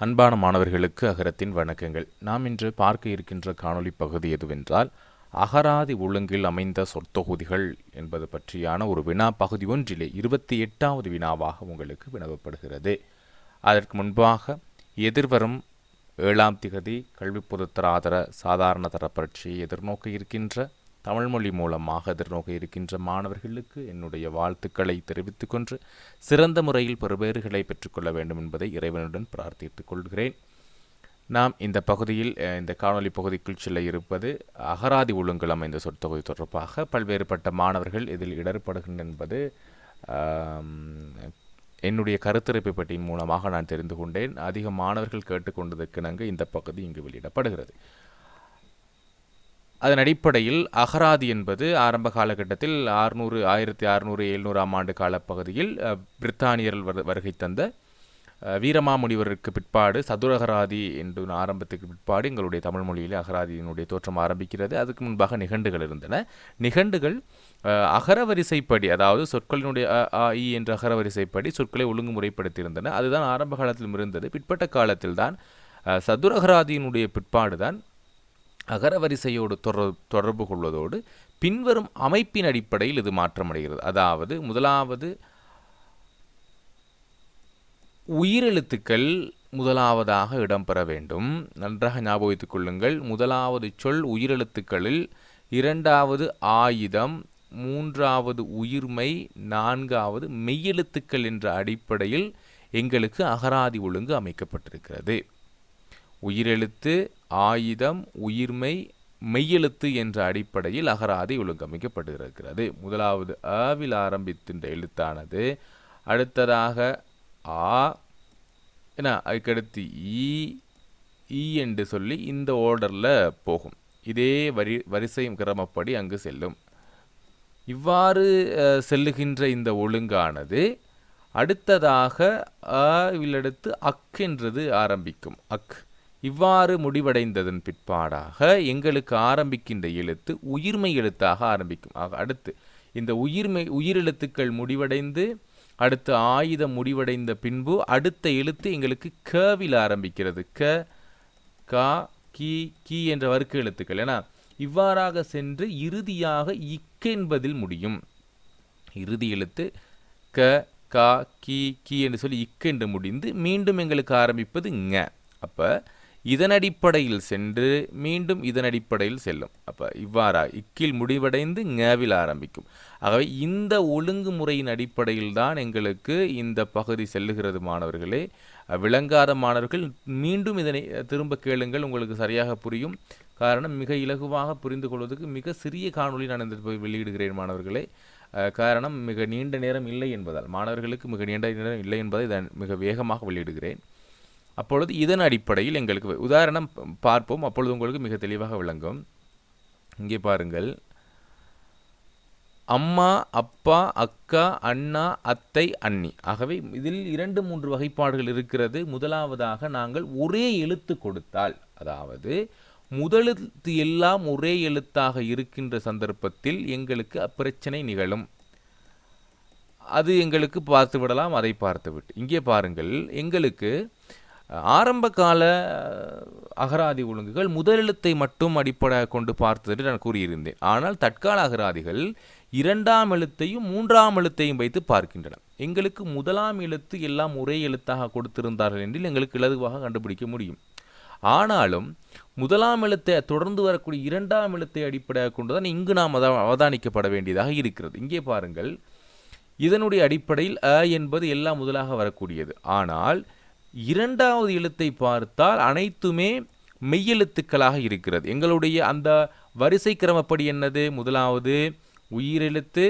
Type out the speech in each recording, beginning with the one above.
அன்பான மாணவர்களுக்கு அகரத்தின் வணக்கங்கள். நாம் இன்று பார்க்க இருக்கின்ற காணொளி பகுதி எதுவென்றால், அகராதி ஒழுங்கில் அமைந்த சொற்தொகுதிகள் என்பது பற்றியான ஒரு வினா பகுதி ஒன்றிலே 28வது வினாவாக உங்களுக்கு வினவப்படுகிறது. அதற்கு முன்பாக எதிர்வரும் 7ஆம் திகதி கல்வி பொதுத்தராதர சாதாரண தர பரீட்சையை எதிர்நோக்க இருக்கின்ற தமிழ்மொழி மூலமாக எதிர்நோக்க இருக்கின்ற மாணவர்களுக்கு என்னுடைய வாழ்த்துக்களை தெரிவித்துக் கொண்டு சிறந்த முறையில் பெறுபேறுகளை பெற்றுக்கொள்ள வேண்டும் என்பதை இறைவனுடன் பிரார்த்தித்துக் கொள்கிறேன். நாம் இந்த பகுதியில் இந்த காணொலி பகுதிக்குள் செல்ல இருப்பது அகராதி ஒழுங்கில் அமைந்த சொற்தொகுதி தொடர்பாக பல்வேறுபட்ட மாணவர்கள் இதில் இடர்படுகின்றன என்பது என்னுடைய கருத்துரைப்பு பெட்டியின் மூலமாக நான் தெரிந்து கொண்டேன். அதிக மாணவர்கள் கேட்டுக்கொண்டதற்கிணங்க இந்த பகுதி இங்கு வெளியிடப்படுகிறது. அதன் அடிப்படையில் அகராதி என்பது ஆரம்ப காலகட்டத்தில் 1600-1700ஆம் ஆண்டு காலப்பகுதியில் பிரித்தானியர்கள் வருகை தந்த வீரமாமுனிவருக்கு பிற்பாடு சதுரகராதி என்று ஆரம்பத்துக்கு பிற்பாடு எங்களுடைய தமிழ் மொழியில் அகராதியினுடைய தோற்றம் ஆரம்பிக்கிறது. அதுக்கு முன்பாக நிகண்டுகள் இருந்தன. நிகண்டுகள் அகரவரிசைப்படி, அதாவது சொற்களினுடைய அ இ என்ற அகரவரிசைப்படி சொற்களை ஒழுங்குமுறைப்படுத்தியிருந்தன. அதுதான் ஆரம்ப காலத்திலும் இருந்தது. பிற்பட்ட காலத்தில்தான் சதுரகராதியினுடைய பிற்பாடுதான் அகரவரிசையோடு தொடர்பு கொள்வதோடு பின்வரும் அமைப்பின் அடிப்படையில் இது மாற்றமடைகிறது. அதாவது முதலாவது உயிரெழுத்துக்கள் முதலாவதாக இடம்பெற வேண்டும். நன்றாக ஞாபகித்துக் கொள்ளுங்கள். முதலாவது சொல் உயிரெழுத்துக்களில், இரண்டாவது ஆயுதம், மூன்றாவது உயிர்மை, நான்காவது மெய்யெழுத்துக்கள் என்ற அடிப்படையில் எங்களுக்கு அகராதி ஒழுங்கு அமைக்கப்பட்டிருக்கிறது. உயிரெழுத்து, ஆயுதம், உயிர்மை, மெய்யெழுத்து என்ற அடிப்படையில் அகராதி ஒழுங்கமைக்கப்பட்டிருக்கிறது. முதலாவது அவில் ஆரம்பிக்கின்ற எழுத்தானது, அடுத்ததாக ஆ, அதுக்கடுத்து ஈ என்று சொல்லி இந்த ஓர்டரில் போகும். இதே வரிசை கிரமப்படி அங்கு செல்லும். இவ்வாறு செல்லுகின்ற இந்த ஒழுங்கானது அடுத்ததாக அவிலடுத்து அக் என்றது ஆரம்பிக்கும். அக் இவ்வாறு முடிவடைந்ததன் பிற்பாடாக எங்களுக்கு ஆரம்பிக்கின்ற எழுத்து உயிர்மை எழுத்தாக ஆரம்பிக்கும். அடுத்து இந்த உயிரெழுத்துக்கள் முடிவடைந்து அடுத்து ஆயுதம் முடிவடைந்த பின்பு அடுத்த எழுத்து எங்களுக்கு கவில் ஆரம்பிக்கிறது. கா, கி என்ற வர்க்க எழுத்துக்கள். ஏன்னா இவ்வாறாக சென்று இறுதியாக இக் என்பதில் முடியும். இறுதி எழுத்து கா, கி என்று சொல்லி இக் என்று முடிந்து மீண்டும் எங்களுக்கு ஆரம்பிப்பது ங. அப்போ இதன் அடிப்படையில் சென்று மீண்டும் இதன் அடிப்படையில் செல்லும். அப்போ இவ்வாறா இக்கில் முடிவடைந்து ஞவில் ஆரம்பிக்கும். ஆகவே இந்த ஒழுங்குமுறையின் அடிப்படையில் தான் எங்களுக்கு இந்த பகுதி செல்லுகிறது. மாணவர்களே, விளங்காத மாணவர்கள் மீண்டும் இதனை திரும்ப கேளுங்கள், உங்களுக்கு சரியாக புரியும். காரணம், மிக இலகுவாக புரிந்து கொள்வதற்கு மிக சிறிய காணொளி நான் இந்த வெளியிடுகிறேன் மாணவர்களே. காரணம், மிக நீண்ட நேரம் இல்லை என்பதால், மாணவர்களுக்கு மிக நீண்ட நேரம் இல்லை என்பதை நான் மிக வேகமாக வெளியிடுகிறேன். அப்பொழுது இதன் அடிப்படையில் எங்களுக்கு உதாரணம் பார்ப்போம். அப்பொழுது உங்களுக்கு மிக தெளிவாக விளங்கும். இங்கே பாருங்கள். அம்மா, அப்பா, அக்கா, அண்ணா, அத்தை, அண்ணி. ஆகவே இதில் 2-3 வகைப்பாடுகள் இருக்கிறது. முதலாவதாக நாங்கள் ஒரே எழுத்து கொடுத்தால், அதாவது முதலெழுத்து எல்லாம் ஒரே எழுத்தாக இருக்கின்ற சந்தர்ப்பத்தில் எங்களுக்கு அப்பிரச்சனை நிகழும். அது எங்களுக்கு பார்த்து விடலாம். அதை பார்த்துவிட்டு இங்கே பாருங்கள். எங்களுக்கு ஆரம்ப கால அகராதி ஒழுங்குகள் முதலெழுத்தை மட்டும் அடிப்படையாக கொண்டு பார்த்தது நான் கூறியிருந்தேன். ஆனால் தற்கால அகராதிகள் 2ஆம் எழுத்தையும் 3ஆம் எழுத்தையும் வைத்து பார்க்கின்றன. எங்களுக்கு முதலாம் எழுத்து எல்லாம் ஒரே எழுத்தாக கொடுத்திருந்தார்கள் என்றில் எங்களுக்கு இலகுவாக கண்டுபிடிக்க முடியும். ஆனாலும் முதலாம் எழுத்தை தொடர்ந்து வரக்கூடிய 2ஆம் எழுத்தை அடிப்படையாக கொண்டுதான் இங்கு நாம் அவதானிக்கப்பட வேண்டியதாக இருக்கிறது. இங்கே பாருங்கள். இதனுடைய அடிப்படையில் அ என்பது எல்லாம் முதலாக வரக்கூடியது. ஆனால் 2வது எழுத்தை பார்த்தால் அனைத்துமே மெய்யெழுத்துக்களாக இருக்கிறது. எங்களுடைய அந்த வரிசை கிரமப்படி என்னது? முதலாவது உயிரெழுத்து,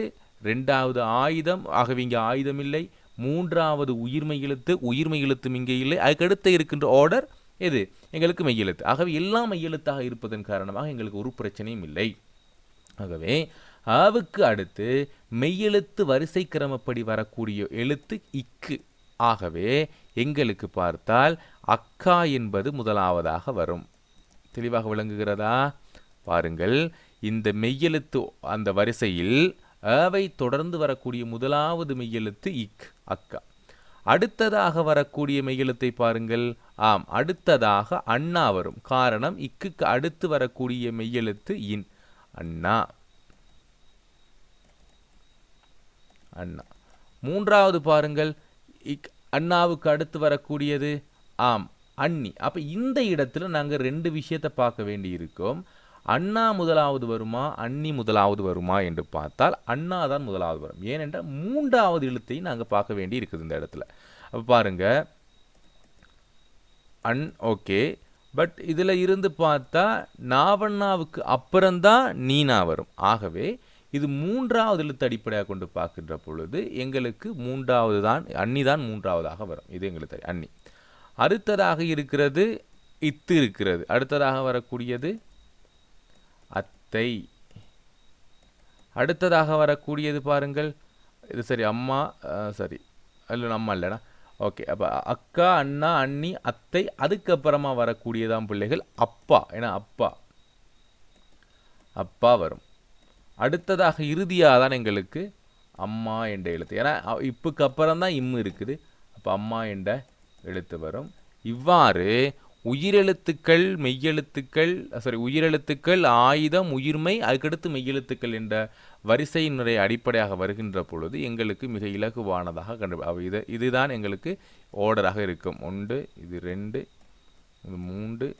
2வது ஆயுதம், ஆகவே இங்கே ஆயுதம் இல்லை. 3வது உயிர்மை எழுத்து, உயிர்மை எழுத்தும் இங்கே இல்லை. அதுக்கடுத்து இருக்கின்ற ஆர்டர் எது? எங்களுக்கு மெய்யெழுத்து. ஆகவே எல்லாம் மெய்யெழுத்தாக இருப்பதன் காரணமாக எங்களுக்கு ஒரு பிரச்சனையும் இல்லை. ஆகவே ஆவுக்கு அடுத்து மெய்யெழுத்து வரிசை கிரமப்படி வரக்கூடிய எழுத்து இக்கு. ஆகவே எங்களுக்கு பார்த்தால் அக்கா என்பது முதலாவதாக வரும். தெளிவாக விளங்குகிறதா? பாருங்கள். இந்த மெய்யெழுத்து அந்த வரிசையில் அவை தொடர்ந்து வரக்கூடிய முதலாவது மெய்யெழுத்து இக், அக்கா. அடுத்ததாக வரக்கூடிய மெய்யெழுத்தை பாருங்கள். ஆம், அடுத்ததாக அண்ணா வரும். காரணம் இக்குக்கு அடுத்து வரக்கூடிய மெய்யெழுத்து இன். அண்ணா அண்ணா. மூன்றாவது பாருங்கள், அண்ணாவுக்கு அடுத்து வரக்கூடியது ஆம் அண்ணி. அப்ப இந்த இடத்துல நாங்க ரெண்டு விஷயத்தை பார்க்க வேண்டி இருக்கோம். அண்ணா முதலாவது வருமா அண்ணி முதலாவது வருமா என்று பார்த்தால் அண்ணா தான் முதலாவது வரும். ஏனென்றால் மூன்றாவது எழுத்தையும் நாங்க பார்க்க வேண்டி இருக்குது இந்த இடத்துல. அப்ப பாருங்க ஓகே, பட் இதுல இருந்து பார்த்தா நாவண்ணாவுக்கு அப்புறம்தான் நீனா வரும். ஆகவே இது மூன்றாவது எழுத்து அடிப்படையாக கொண்டு பார்க்கின்ற பொழுது எங்களுக்கு மூன்றாவது தான் அண்ணி தான் மூன்றாவதாக வரும். இது எங்களுக்கு தெரியும் அண்ணி. அடுத்ததாக இருக்கிறது இத்து இருக்கிறது. அடுத்ததாக வரக்கூடியது அத்தை. அடுத்ததாக வரக்கூடியது பாருங்கள், இது சரி அம்மா, சரி அல்ல அம்மா இல்லைனா ஓகே. அப்போ அக்கா அண்ணா அண்ணி அத்தை. அதுக்கப்புறமா வரக்கூடியதான் பிள்ளைகள் அப்பா. ஏன்னா அப்பா அப்பா வரும். அடுத்ததாக இறுதியாக தான் எங்களுக்கு அம்மா என்ற எழுத்து. ஏன்னா இப்புக்கு அப்புறம் தான் இம்மு இருக்குது. அப்போ அம்மா என்ற எழுத்து வரும். இவ்வாறு உயிரெழுத்துக்கள் மெய்யெழுத்துக்கள் உயிரெழுத்துக்கள் ஆயுதம் உயிர்மை அதுக்கடுத்து மெய்யெழுத்துக்கள் என்ற வரிசையினுடைய அடிப்படையாக வருகின்ற பொழுது எங்களுக்கு மிக இலகுவானதாக இதுதான் எங்களுக்கு ஓர்டராக இருக்கும். 1 இது 2 இது 3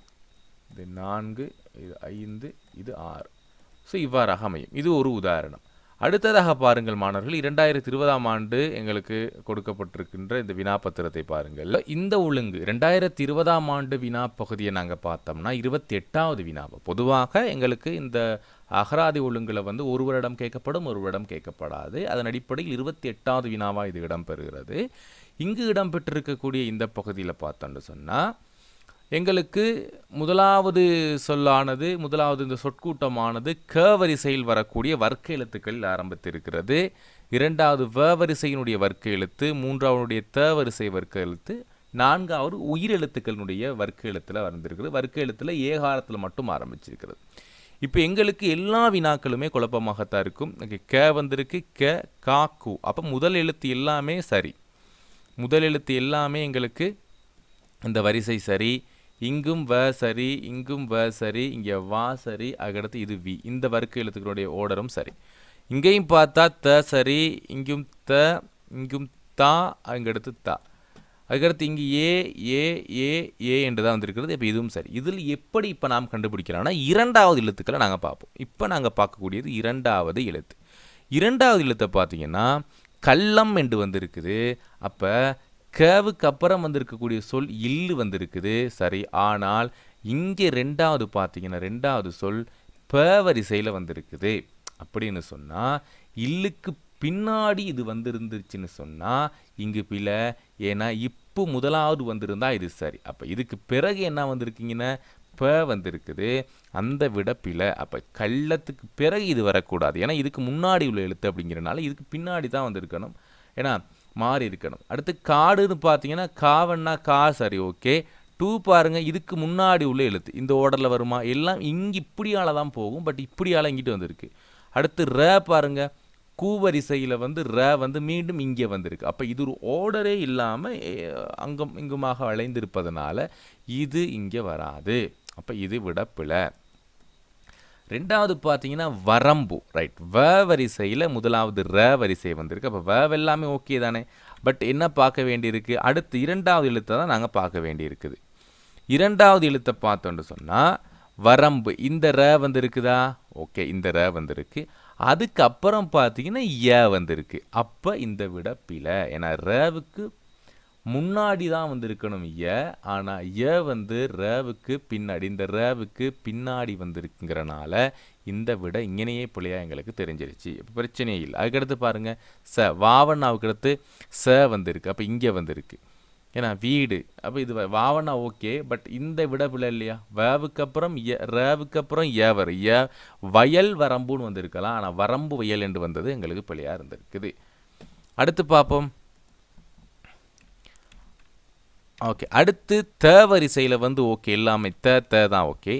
இது 4 இது 5 இது 6. ஸோ இவ்வாறாக அமையும். இது ஒரு உதாரணம். அடுத்ததாக பாருங்கள் மாணவர்கள், 2020ஆம் ஆண்டு எங்களுக்கு கொடுக்கப்பட்டிருக்கின்ற இந்த வினாப்பத்திரத்தை பாருங்கள். இந்த ஒழுங்கு 2020ஆம் ஆண்டு வினா பகுதியை நாங்கள் பார்த்தோம்னா 28வது வினாவை பொதுவாக எங்களுக்கு இந்த அகராதி ஒழுங்குல வந்து ஒரு வருடம் கேட்கப்படும் ஒரு வருடம் கேட்கப்படாது. அதன் அடிப்படையில் 28வது வினாவாக இது இடம்பெறுகிறது. இங்கு இடம்பெற்றிருக்கக்கூடிய இந்த பகுதியில் பார்த்தோன்னு சொன்னால் எங்களுக்கு முதலாவது சொல்லானது முதலாவது இந்த சொற்கூட்டமானது க வரிசையில் வரக்கூடிய வர்க்க எழுத்துக்களில் ஆரம்பித்திருக்கிறது. இரண்டாவது வ வரிசையினுடைய வர்க்க எழுத்து, மூன்றாவதுடைய த வரிசை வர்க்க எழுத்து, நான்காவது உயிரெழுத்துக்களினுடைய வர்க்க எழுத்தில் வந்திருக்கிறது. வர்க்க எழுத்தில் ஏகாரத்தில் மட்டும் ஆரம்பிச்சிருக்கிறது. இப்போ எங்களுக்கு எல்லா வினாக்களுமே குழப்பமாகத்தான் இருக்கும். க வந்திருக்கு, க கா கு. அப்போ முதல் எழுத்து எல்லாமே சரி, முதல் எழுத்து எல்லாமே எங்களுக்கு இந்த வரிசை சரி. இங்கும் வ சரி, இங்கும் வ சரி, இங்கே வா சரி, அதுக்கடுத்து இது வி. இந்த வர்க்க எழுத்துக்களுடைய ஓர்டரும் சரி. இங்கேயும் பார்த்தா த சரி, இங்கும் த, இங்கும் தா, அங்கடுத்து தா, அதுக்கடுத்து இங்கு ஏ ஏ ஏ ஏ என்று தான் வந்திருக்கிறது. இப்போ இதுவும் சரி. இதில் எப்படி இப்போ நாம் கண்டுபிடிக்கலாம்னா இரண்டாவது எழுத்துக்களை நாங்கள் பார்ப்போம். இப்போ நாங்கள் பார்க்கக்கூடியது இரண்டாவது எழுத்து. இரண்டாவது எழுத்தை பார்த்தீங்கன்னா கள்ளம் என்று வந்திருக்குது. அப்போ கவுக்கு அப்புறம் வந்திருக்கக்கூடிய சொல் இல்லு வந்திருக்குது சரி. ஆனால் இங்கே ரெண்டாவது பார்த்தீங்கன்னா ரெண்டாவது சொல் ப வரிசையில் வந்திருக்குது. அப்படின்னு சொன்னால் இல்லுக்கு பின்னாடி இது வந்திருந்துச்சுன்னு சொன்னால் இங்கு பிழை. ஏன்னா இப்போ முதலாவது வந்திருந்தா இது சரி. அப்போ இதுக்கு பிறகு என்ன வந்திருக்கீங்கன்னா ப வந்திருக்குது, அந்த விட பிழை. அப்போ கள்ளத்துக்கு பிறகு இது வரக்கூடாது. ஏன்னா இதுக்கு முன்னாடி உள்ள எழுத்து அப்படிங்கிறனால இதுக்கு பின்னாடி தான் வந்திருக்கணும். ஏன்னா மாறி இருக்கணும். அடுத்து காடுன்னு பார்த்தீங்கன்னா காவன்னா கா சரி ஓகே. 2 பாருங்கள், இதுக்கு முன்னாடி உள்ள எழுத்து இந்த ஓர்டரில் வருமா? எல்லாம் இங்கே இப்படியால் தான் போகும், பட் இப்படியால் இங்கிட்டு வந்திருக்கு. அடுத்து ர பாருங்கள், கூவரிசையில் வந்து ர வந்து மீண்டும் இங்கே வந்திருக்கு. அப்போ இது ஒரு ஓர்டரே இல்லாமல் அங்கும் இங்குமாக வளைந்திருப்பதனால இது இங்கே வராது. அப்போ இது விட பிழை. ரெண்டாவது பார்த்தீங்கன்னா வரம்பு ரைட். வ வரிசையில் முதலாவது ர வரிசை வந்திருக்கு. அப்போ வ எல்லாமே ஓகே தானே. பட் என்ன பார்க்க வேண்டியிருக்கு? அடுத்து இரண்டாவது எழுத்தை தான் நாங்கள் பார்க்க வேண்டியிருக்குது. இரண்டாவது எழுத்தை பார்த்தோன்னு சொன்னால் வரம்பு இந்த ர வந்திருக்குதா? ஓகே, இந்த ர வந்திருக்கு. அதுக்கப்புறம் பார்த்தீங்கன்னா ஏ வந்திருக்கு. அப்போ இந்த விட பிழை. ஏன்னா ரவுக்கு முன்னாடி தான் வந்திருக்கணும் ஏ, ஆனால் ஏ வந்து ரவுக்கு பின்னாடி, இந்த ரவுக்கு பின்னாடி வந்திருக்குங்கிறனால இந்த விட இங்கனையே பிள்ளையாக எங்களுக்கு தெரிஞ்சிருச்சு. இப்போ பிரச்சனையே இல்லை. அதுக்கடுத்து பாருங்கள் ச வாவண்ணாவுக்கு அடுத்து ச வந்திருக்கு. அப்போ இங்கே வந்திருக்கு. ஏன்னா வீடு. அப்போ இது வாவண்ணா ஓகே, பட் இந்த விட பிள்ளை இல்லையா? வேவுக்கு அப்புறம் ரவுக்கு அப்புறம் ஏ வரும். ஏ வயல் வரம்புன்னு வந்திருக்கலாம், ஆனால் வரம்பு வயல் என்று வந்தது எங்களுக்கு பிள்ளையாக இருந்திருக்குது. அடுத்து பார்ப்போம். ஓகே, அடுத்து த வரிசையில் வந்து ஓகே எல்லாமே த தான் ஓகே.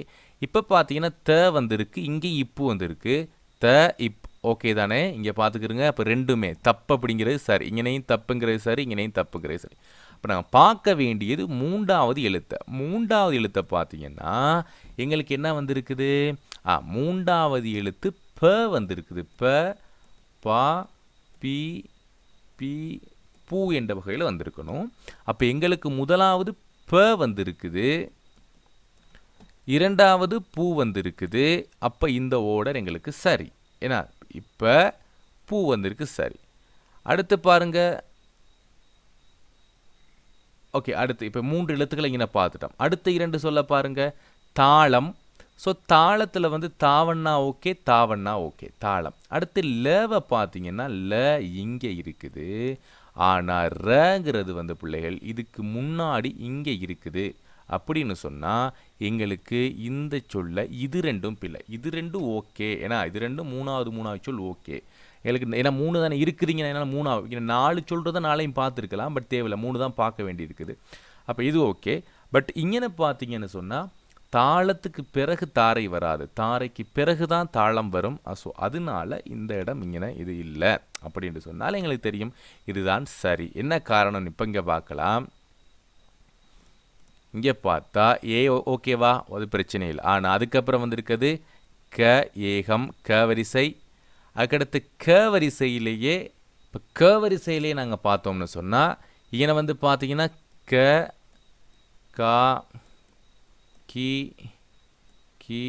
இப்போ பார்த்தீங்கன்னா த வந்திருக்கு, இங்கே இப்பு வந்திருக்கு. த இப் ஓகே தானே? இங்கே பார்த்துக்கிருங்க. அப்போ ரெண்டுமே தப்பு அப்படிங்கிறது சரி, இங்கனையும் தப்புங்கிறது சரி, இங்கனையும் தப்புங்கிறது சரி. இப்போ நாங்கள் பார்க்க வேண்டியது மூன்றாவது எழுத்தை. மூன்றாவது எழுத்தை பார்த்தீங்கன்னா எங்களுக்கு என்ன வந்திருக்குது? மூன்றாவது எழுத்து ப வந்திருக்குது. ப, பா, பி, பி, பூ என்ற வகையில் வந்திருக்கணும். அப்போ எங்களுக்கு முதலாவது ப வந்திருக்குது, இரண்டாவது பூ வந்திருக்குது. அப்போ இந்த ஓர்டர் எங்களுக்கு சரி. ஏன்னா இப்போ பூ வந்திருக்கு சரி. அடுத்து பாருங்க. ஓகே, அடுத்து இப்போ 3 எழுத்துக்களை இங்கே பார்த்துட்டோம். அடுத்த 2 சொல்ல பாருங்க. தாளம். ஸோ தாளத்தில் வந்து தாவண்ணா ஓகே, தாவண்ணா ஓகே, தாளம். அடுத்து லவை பார்த்தீங்கன்னா ல இங்கே இருக்குது, ஆனால் ரங்கிறது வந்து பிள்ளைகள் இதுக்கு முன்னாடி இங்கே இருக்குது. அப்படின்னு சொன்னால் எங்களுக்கு இந்த சொல்ல இது ரெண்டும் பிள்ளை, இது ரெண்டும் ஓகே. ஏன்னா இது ரெண்டும் மூணாவது சொல் ஓகே எங்களுக்கு. ஏன்னா 3 தானே இருக்குதுங்க, என்னால் 3 4 சொல்கிறத நாளையும் பார்த்துருக்கலாம், பட் தேவையில்லை, 3 தான் பார்க்க வேண்டியிருக்குது. அப்போ இது ஓகே. பட் இங்கே பார்த்தீங்கன்னு சொன்னால் தாளத்துக்கு பிறகு தாரை வராது, தாரைக்கு பிறகு தான் தாளம் வரும். ஸோ அதனால இந்த இடம் இங்கே இது இல்லை அப்படின்னு சொன்னால் எங்களுக்கு தெரியும் இதுதான் சரி. என்ன காரணம் இப்போ இங்கே பார்க்கலாம். இங்கே பார்த்தா ஏ ஓகேவா, அது பிரச்சனை இல்லை. ஆனால் அதுக்கப்புறம் வந்திருக்கிறது க ஏகம் க வரிசை. அதுக்கடுத்து க வரிசையிலேயே இப்போ க வரிசையிலேயே நாங்கள் பார்த்தோம்னு சொன்னால் இங்கே வந்து பார்த்தீங்கன்னா க கா கி கி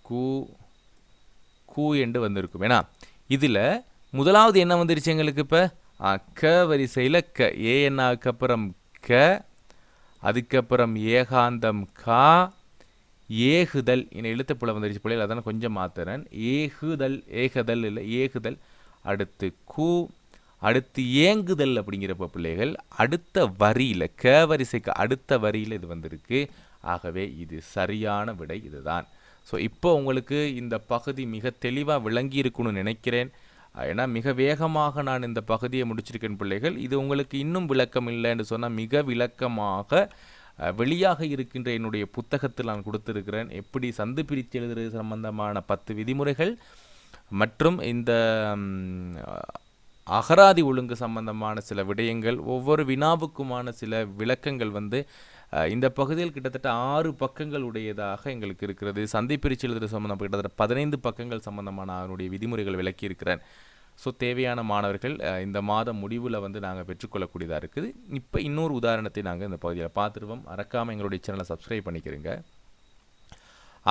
கு கு என்று வந்திருக்கும். ஏன்னா இதில் முதலாவது என்ன வந்துருச்சு எங்களுக்கு? இப்போ க வரிசையில் க, ஏ என்னாக்கு அப்புறம் க, அதுக்கப்புறம் ஏகாந்தம் கா, ஏகுதல் என எழுத்துப்புல வந்துருச்சு பிள்ளைகள், அதான கொஞ்சம் மாத்துறேன். ஏகுதல், ஏகதல் இல்லை ஏகுதல். அடுத்து கு, அடுத்து ஏங்குதல் அப்படிங்கிறப்ப பிள்ளைகள் அடுத்த வரியில் க வரிசைக்கு அடுத்த வரியில் இது வந்திருக்கு. ஆகவே இது சரியான விடை இதுதான். ஸோ இப்போ உங்களுக்கு இந்த பகுதி மிக தெளிவாக விளங்கி இருக்குன்னு நினைக்கிறேன். ஏன்னா மிக வேகமாக நான் இந்த பகுதியை முடிச்சிருக்கேன் பிள்ளைகள். இது உங்களுக்கு இன்னும் விளக்கம் இல்லைன்னு சொன்னால் மிக விளக்கமாக வெளியாக இருக்கின்ற என்னுடைய புத்தகத்தில் நான் கொடுத்துருக்கிறேன். எப்படி சந்து பிரித்து எழுதுறது சம்பந்தமான 10 விதிமுறைகள் மற்றும் இந்த அகராதி ஒழுங்கு சம்பந்தமான சில விடயங்கள், ஒவ்வொரு வினாவுக்குமான சில விளக்கங்கள் வந்து இந்த பகுதியில் கிட்டத்தட்ட 6 பக்கங்கள் உடையதாக எங்களுக்கு இருக்கிறது. சந்தை பிரிச்சு எழுதுறது சம்பந்தம் கிட்டத்தட்ட 15 பக்கங்கள் சம்பந்தமான அதனுடைய விதிமுறைகள் விளக்கி இருக்கிறேன். ஸோ தேவையான மாணவர்கள் இந்த மாதம் முடிவில் வந்து நாங்கள் பெற்றுக்கொள்ளக்கூடியதாக இருக்குது. இப்போ இன்னொரு உதாரணத்தை நாங்கள் இந்த பகுதியில் பார்த்துருவோம். மறக்காமல் எங்களுடைய சேனலை சப்ஸ்கிரைப் பண்ணிக்கிறோங்க.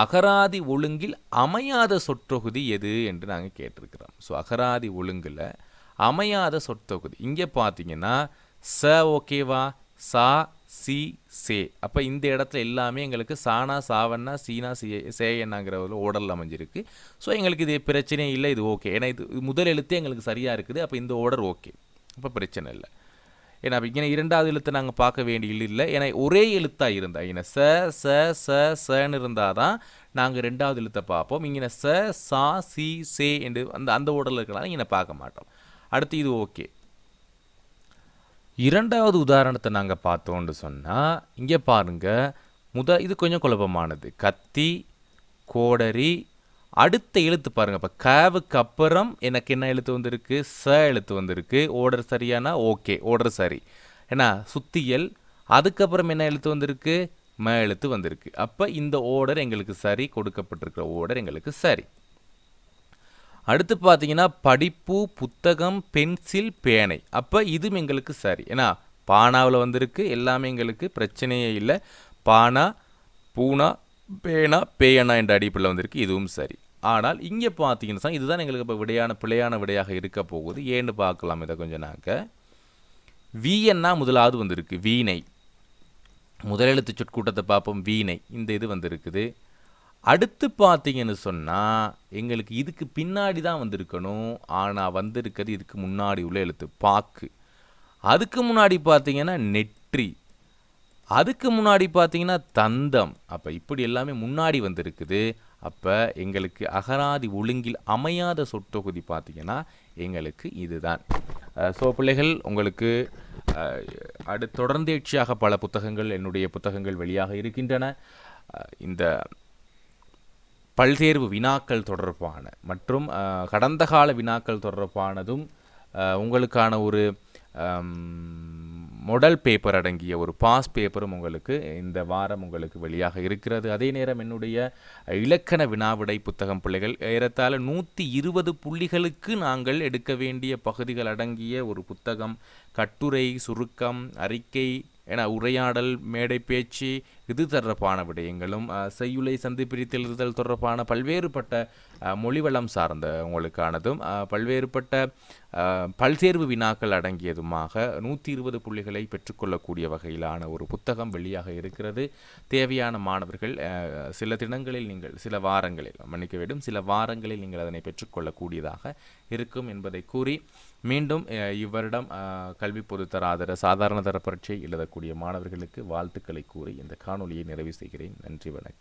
அகராதி ஒழுங்கில் அமையாத சொற்றொகுதி எது என்று நாங்கள் கேட்டிருக்கிறோம். ஸோ அகராதி ஒழுங்கில் அமையாத சொற்றொகுதி இங்கே பார்த்தீங்கன்னா ச ஓகேவா, சா சி சே. அப்போ இந்த இடத்துல எல்லாமே எங்களுக்கு சானா சாவண்ணா சீனா சேயன்னாங்கிற ஒரு ஓடரில் அமைஞ்சிருக்கு. ஸோ எங்களுக்கு இது பிரச்சனையே இல்லை, இது ஓகே. ஏன்னா இது முதல் எழுத்தே எங்களுக்கு சரியாக இருக்குது. அப்போ இந்த ஓடர் ஓகே, அப்போ பிரச்சனை இல்லை. ஏன்னா இங்கே 2வது எழுத்தை நாங்கள் பார்க்க வேண்டிய இல்லை. ஏன்னா ஒரே எழுத்தாக இருந்தால் இங்கே ச ச ச சன்னு இருந்தால் தான் நாங்கள் 2வது எழுத்தை பார்ப்போம். இங்கே ச சா சி சே என்று அந்த ஓடரில் இருக்கிறனால இங்கே பார்க்க மாட்டோம். அடுத்து இது ஓகே. 2வது உதாரணத்தை நாங்கள் பார்த்தோன்னு சொன்னால் இங்கே பாருங்கள். இது கொஞ்சம் குழப்பமானது. கத்தி, கோடரி, அடுத்த எழுத்து பாருங்கள். இப்போ கவுக்கு அப்புறம் எனக்கு என்ன எழுத்து வந்திருக்கு? ச எழுத்து வந்திருக்கு. ஓடர் சரியானா ஓகே, ஓடர் சரி. ஏன்னா சுத்தியல், அதுக்கப்புறம் என்ன எழுத்து வந்திருக்கு? ம எழுத்து வந்திருக்கு. அப்போ இந்த ஓடர் எங்களுக்கு சரி, கொடுக்கப்பட்டிருக்கிற ஓடர் எங்களுக்கு சரி. அடுத்து பார்த்தீங்கன்னா படிப்பு, புத்தகம், பென்சில், பேனை. அப்போ இதுவும் எங்களுக்கு சரி. ஏன்னா பானாவில் வந்திருக்கு, எல்லாமே எங்களுக்கு பிரச்சனையே இல்லை. பானா, பூனா, பேனா, பேயனா என்ற அடிப்படையில் வந்திருக்கு, இதுவும் சரி. ஆனால் இங்கே பார்த்தீங்கன்னா இதுதான் எங்களுக்கு இப்போ பிழையான விடையாக இருக்க போகுது. ஏன்னு பார்க்கலாம். இதை கொஞ்சம் நாங்கள் வீஎன்னா முதலாவது வந்திருக்கு, வீணை. முதலெழுத்து சொற்கூட்டத்தை பார்ப்போம். வீணை இந்த இது வந்திருக்குது. அடுத்து பார்த்தீங்கன்னு சொன்னால் எங்களுக்கு இதுக்கு பின்னாடி தான் வந்திருக்கணும், ஆனால் வந்திருக்கிறது இதுக்கு முன்னாடி உள்ள எழுத்து பாக்கு. அதுக்கு முன்னாடி பார்த்தீங்கன்னா நெற்றி, அதுக்கு முன்னாடி பார்த்தீங்கன்னா தந்தம். அப்போ இப்படி எல்லாமே முன்னாடி வந்திருக்குது. அப்போ எங்களுக்கு அகராதி ஒழுங்கில் அமையாத சொற்றொகுதி பார்த்தீங்கன்னா எங்களுக்கு இதுதான். ஸோ பிள்ளைகள், உங்களுக்கு தொடர்ந்தேர்ச்சியாக பல புத்தகங்கள், என்னுடைய புத்தகங்கள் வெளியாக இருக்கின்றன. இந்த பல்தேர்வு வினாக்கள் தொடர்பான மற்றும் கடந்த கால வினாக்கள் தொடர்பானதும் உங்களுக்கான ஒரு மொடல் பேப்பர் அடங்கிய ஒரு பாஸ் பேப்பரும் உங்களுக்கு இந்த வாரம் உங்களுக்கு வெளியாக இருக்கிறது. அதே நேரம் என்னுடைய இலக்கண வினாவிடை புத்தகம் பிள்ளைகள் ஏறத்தாழ 120 புள்ளிகளுக்கு நாங்கள் எடுக்க வேண்டிய பகுதிகள் அடங்கிய ஒரு புத்தகம். கட்டுரை, சுருக்கம், அறிக்கை என உரையாடல், மேடை பேச்சு, இது தொடர்பான விடயங்களும் செய்யுளை சந்தி பிரித்தெழுதுதல் தொடர்பான பல்வேறுபட்ட மொழிவளம் சார்ந்த உங்களுக்கானதும் பல்வேறுபட்ட பல்தேர்வு வினாக்கள் அடங்கியதுமாக 120 புள்ளிகளை பெற்றுக்கொள்ளக்கூடிய வகையிலான ஒரு புத்தகம் வெளியாக இருக்கிறது. தேவையான மாணவர்கள் சில தினங்களில் நீங்கள் சில வாரங்களில் நீங்கள் அதனை பெற்றுக்கொள்ளக்கூடியதாக இருக்கும் என்பதை கூறி மீண்டும் இவ்வருடம் கல்வி பொதுத்தராதர சாதாரண தர பரீட்சை எழுதக்கூடிய மாணவர்களுக்கு வாழ்த்துக்களை கூறி இந்த காணொலியை நிறைவு செய்கிறேன். நன்றி, வணக்கம்.